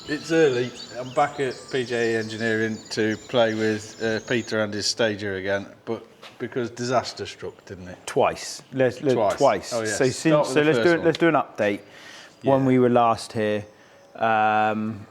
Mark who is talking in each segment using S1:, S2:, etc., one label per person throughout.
S1: It's early. I'm back at PJE Engineering to play with Peter and his Stagea again, but because disaster struck, didn't it?
S2: Twice. Twice.
S1: Oh yes.
S2: So let's do an update. Yeah. When we were last here, remind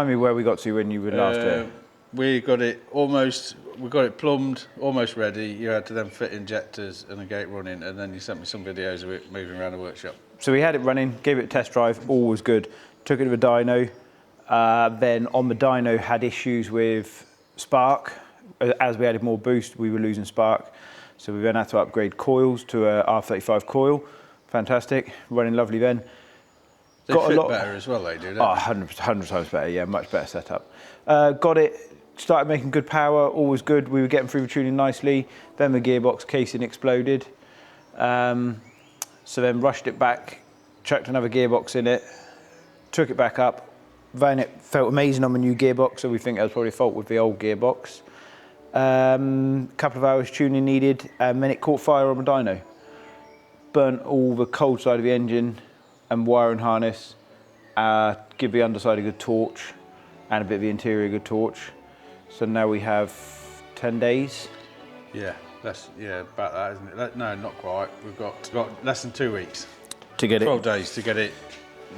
S2: me where we got to when you were last here.
S1: We got it plumbed, almost ready. You had to then fit injectors and a gate running, and then you sent me some videos of it moving around the workshop.
S2: So we had it running, gave it a test drive, all was good. Took it to a dyno. Then on the dyno had issues with spark. As we added more boost, we were losing spark. So we then had to upgrade coils to a R35 coil. Fantastic, running lovely then.
S1: They got fit a lot better as well, they do, don't they?
S2: 100 times better, yeah, much better setup. Got it, started making good power, all was good. We were getting through the tuning nicely. Then the gearbox casing exploded. So then rushed it back, chucked another gearbox in it, took it back up. Then it felt amazing on the new gearbox, so we think that was probably a fault with the old gearbox. Couple of hours tuning needed, and then it caught fire on the dyno. Burnt all the cold side of the engine and wire and harness. Give the underside a good torch and a bit of the interior a good torch. So now we have 10 days.
S1: Yeah, about that, isn't it? No, not quite. We've got less than 2 weeks.
S2: To get
S1: 12 days to get it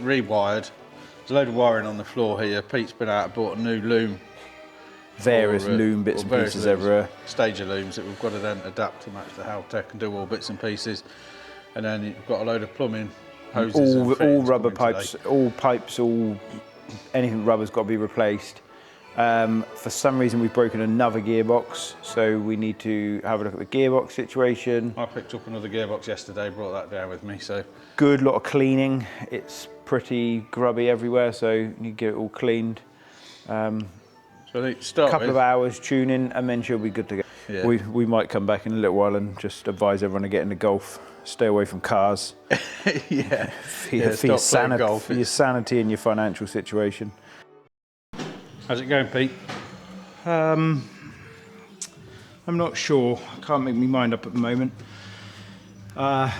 S1: rewired. There's a load of wiring on the floor here. Pete's been out and bought a new loom.
S2: Various loom bits and pieces everywhere.
S1: Stagea looms that we've got to then adapt to match the Haltech and do all bits and pieces. And then you've got a load of plumbing hoses. All
S2: rubber pipes, all anything rubber's got to be replaced. For some reason we've broken another gearbox, so we need to have a look at the gearbox situation.
S1: I picked up another gearbox yesterday, brought that down with me, so.
S2: Good lot of cleaning. It's pretty grubby everywhere, so you need to get it all cleaned.
S1: So I think start
S2: couple of hours tuning and then she'll be good to go. Yeah. We might come back in a little while and just advise everyone to get into golf. Stay away from cars.
S1: Yeah.
S2: For your sanity and your financial situation.
S1: How's it going, Pete?
S2: I'm not sure. I can't make my mind up at the moment. A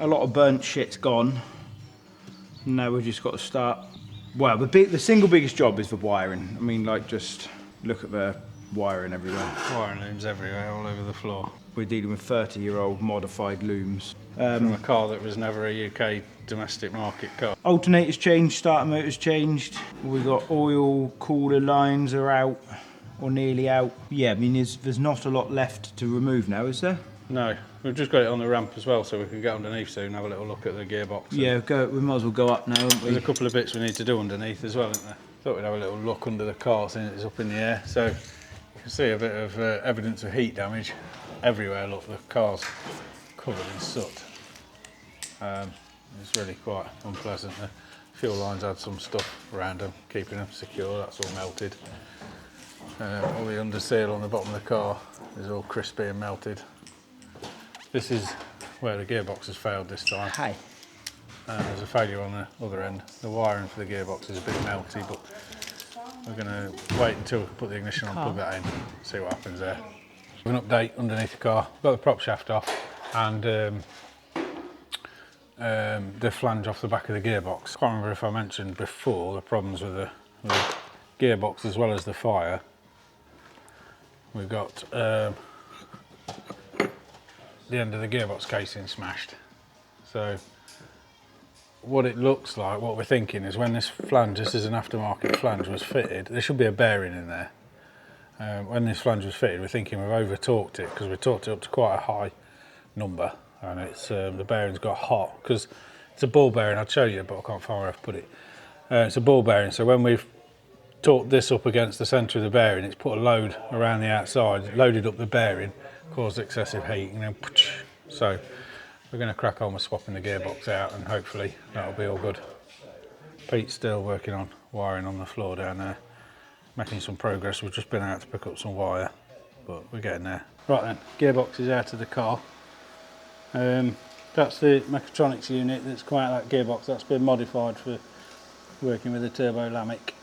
S2: lot of burnt shit's gone. Now we've just got to start. Well, the single biggest job is the wiring. I mean, like, just look at the wiring everywhere.
S1: Wiring looms everywhere, all over the floor.
S2: We're dealing with 30-year-old modified looms.
S1: From a car that was never a UK domestic market car.
S2: Alternators changed, starter motors changed. We've got oil cooler lines are out, or nearly out. Yeah, I mean, there's not a lot left to remove now, is there?
S1: No, we've just got it on the ramp as well, so we can get underneath soon and have a little look at the gearbox.
S2: Yeah, we might as well go up now, haven't we?
S1: There's a couple of bits we need to do underneath as well, isn't there? Thought we'd have a little look under the car, seeing it's up in the air. So you can see a bit of evidence of heat damage everywhere. Look, the car's covered in soot. It's really quite unpleasant. The fuel lines had some stuff around them, keeping them secure. That's all melted. All the underseal on the bottom of the car is all crispy and melted. This is where the gearbox has failed this time.
S2: Hi.
S1: There's a failure on the other end. The wiring for the gearbox is a bit melty, but we're going to wait until we can put the ignition on, plug that in, see what happens there. An update underneath the car. Got the prop shaft off and the flange off the back of the gearbox. Can't remember if I mentioned before the problems with the gearbox as well as the fire. We've got the end of the gearbox casing smashed. So what it looks like, what we're thinking is when this flange, this is an aftermarket flange, was fitted, there should be a bearing in there. When this flange was fitted, we're thinking we've over torqued it because we torqued it up to quite a high number, and it's the bearing's got hot because it's a ball bearing. I'd show you, but I can't find where I've put it. It's a ball bearing, so when we've torqued this up against the centre of the bearing, it's put a load around the outside, loaded up the bearing, caused excessive heat, and then so we're going to crack on with swapping the gearbox out, and hopefully that'll be all good. Pete's still working on wiring on the floor down there, making some progress. We've just been out to pick up some wire, but we're getting there. Right then, gearbox is out of the car. That's the mechatronics unit that's come out of that gearbox. That's been modified for working with a turbo Lamic.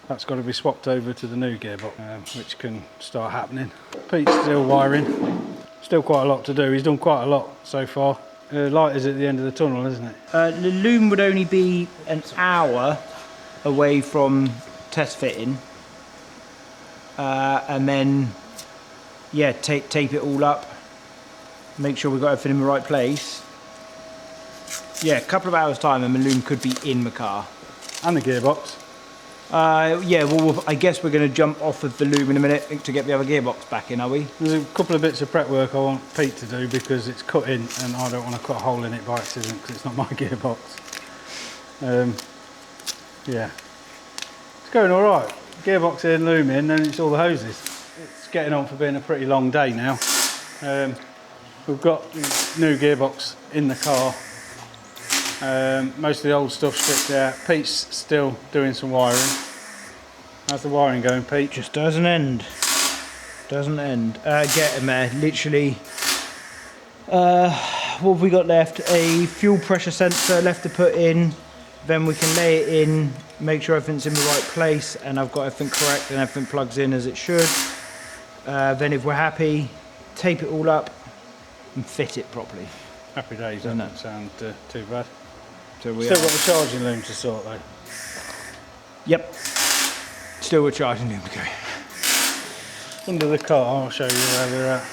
S1: That's got to be swapped over to the new gearbox, which can start happening. Pete's still wiring, still quite a lot to do. He's done quite a lot so far. Light is at the end of the tunnel, isn't it?
S2: The loom would only be an hour away from test fitting, and then yeah, tape it all up, make sure we've got everything in the right place. Yeah, a couple of hours time and the loom could be in the car.
S1: And the gearbox.
S2: Yeah, well, I guess we're going to jump off of the loom in a minute to get the other gearbox back in, are we?
S1: There's a couple of bits of prep work I want Pete to do because it's cut in and I don't want to cut a hole in it by accident because it's not my gearbox. Yeah, it's going all right. Gearbox in, loom in, then it's all the hoses. It's getting on for being a pretty long day now. We've got new gearbox in the car. Most of the old stuff stripped out. Pete's still doing some wiring. How's the wiring going, Pete?
S2: Just doesn't end. Doesn't end. Getting there, literally. What have we got left? A fuel pressure sensor left to put in. Then we can lay it in, make sure everything's in the right place, and I've got everything correct and everything plugs in as it should. Then if we're happy, tape it all up and fit it properly.
S1: Happy days, doesn't sound too bad.
S2: So we
S1: Still got the charging loom to sort though.
S2: Yep. Still with charging loom to go.
S1: Under the car, I'll show you where they're at.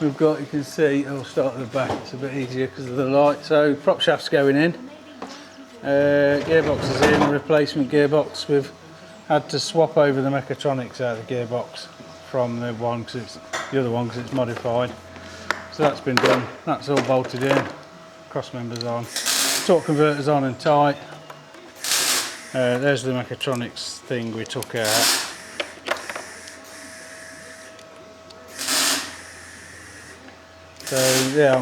S1: We've got, you can see, I'll start at the back, it's a bit easier because of the light. So prop shaft's going in. Gearbox is in, replacement gearbox. We've had to swap over the mechatronics out of the gearbox from the one because it's the other one because it's modified. So that's been done. That's all bolted in. Cross members on. Torque converters on and tight. There's the mechatronics thing we took out. So yeah,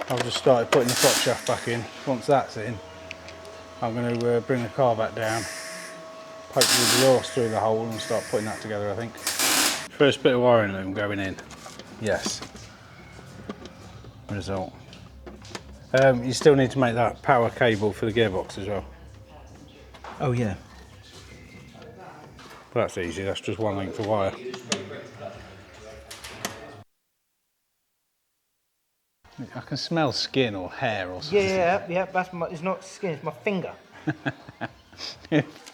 S1: I've just started putting the prop shaft back in. Once that's in, I'm going to bring the car back down, poke the exhaust through the hole and start putting that together, I think. First bit of wiring loom going in. Yes. Result. You still need to make that power cable for the gearbox as well.
S2: Oh yeah.
S1: But that's easy, that's just one length of wire. I can smell skin or hair or something.
S2: Yeah, it's not skin, it's my finger.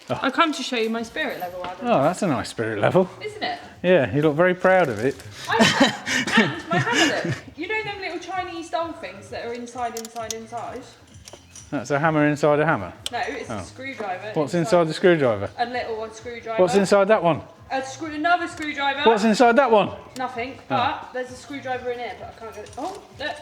S3: I come to show you my spirit level, Adam.
S1: Oh, that's a nice spirit level.
S3: Isn't it?
S1: Yeah, you look very proud of it.
S3: And my hammer look. You know them little Chinese doll things that are inside?
S1: That's a hammer inside a hammer?
S3: No, it's a screwdriver.
S1: What's inside the screwdriver?
S3: A little screwdriver.
S1: What's inside that one?
S3: Another screwdriver.
S1: What's inside that one?
S3: Nothing, but there's a screwdriver in here, but I can't get it. Oh, look.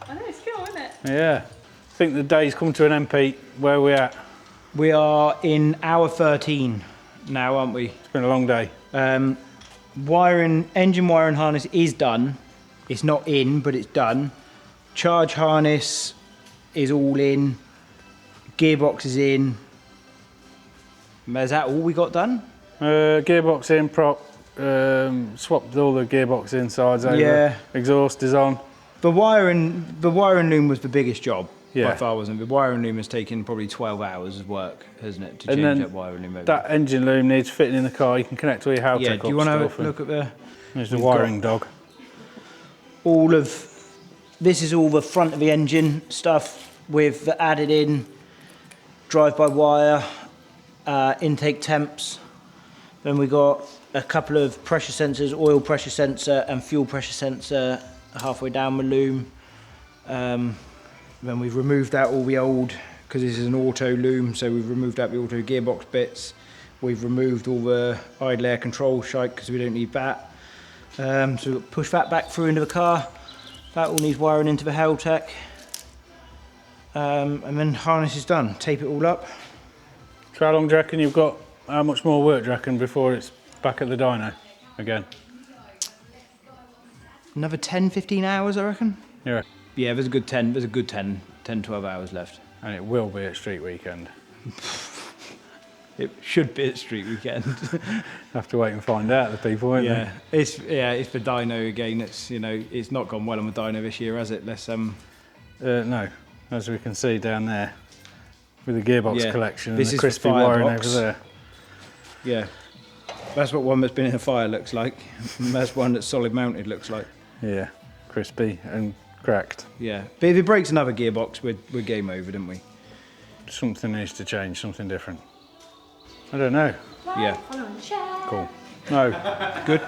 S3: I know, it's cool, isn't it?
S1: Yeah. I think the day's come to an end, Pete. Where are we at?
S2: We are in hour 13 now, aren't we?
S1: It's been a long day.
S2: Engine wiring harness is done. It's not in, but it's done. Charge harness is all in. Gearbox is in. Is that all we got done?
S1: Gearbox in, prop, swapped all the gearbox insides over.
S2: Yeah.
S1: Exhaust is on.
S2: The wiring loom was the biggest job.
S1: Yeah.
S2: By far, wasn't it? The wiring loom has taken probably 12 hours of work, hasn't it, to change that wiring loom over.
S1: That engine loom needs fitting in the car. You can connect to your Haltech.
S2: Yeah, do you want to look at the...
S1: There's the wiring dog.
S2: This is all the front of the engine stuff with the added in drive-by-wire, intake temps. Then we got a couple of pressure sensors, oil pressure sensor and fuel pressure sensor halfway down the loom. Then we've removed out all the old, because this is an auto loom, so we've removed out the auto gearbox bits. We've removed all the idle air control shite because we don't need that. So we've got to push that back through into the car. That all needs wiring into the Haltech. And then harness is done. Tape it all up.
S1: So how long do you reckon you've got, how much more work do you reckon before it's back at the dyno again?
S2: Another 10, 15 hours, I reckon.
S1: Yeah.
S2: Yeah, there's a good 10, 12 hours left.
S1: And it will be at street weekend.
S2: It should be at street weekend.
S1: Have to wait and find out, the people, won't
S2: yeah. It's the dyno again. It's not gone well on the dyno this year, has it?
S1: No, as we can see down there with the gearbox collection
S2: this
S1: and
S2: is
S1: the crispy wiring
S2: box.
S1: over there.
S2: Yeah, that's what one that's been in a fire looks like. And that's one that's solid mounted looks like.
S1: Yeah, crispy and Correct.
S2: Yeah. But if it breaks another gearbox, we're game over, didn't we?
S1: Something needs to change, something different. I don't know.
S2: Yeah.
S3: Follow and share.
S1: Cool. No.
S2: Good.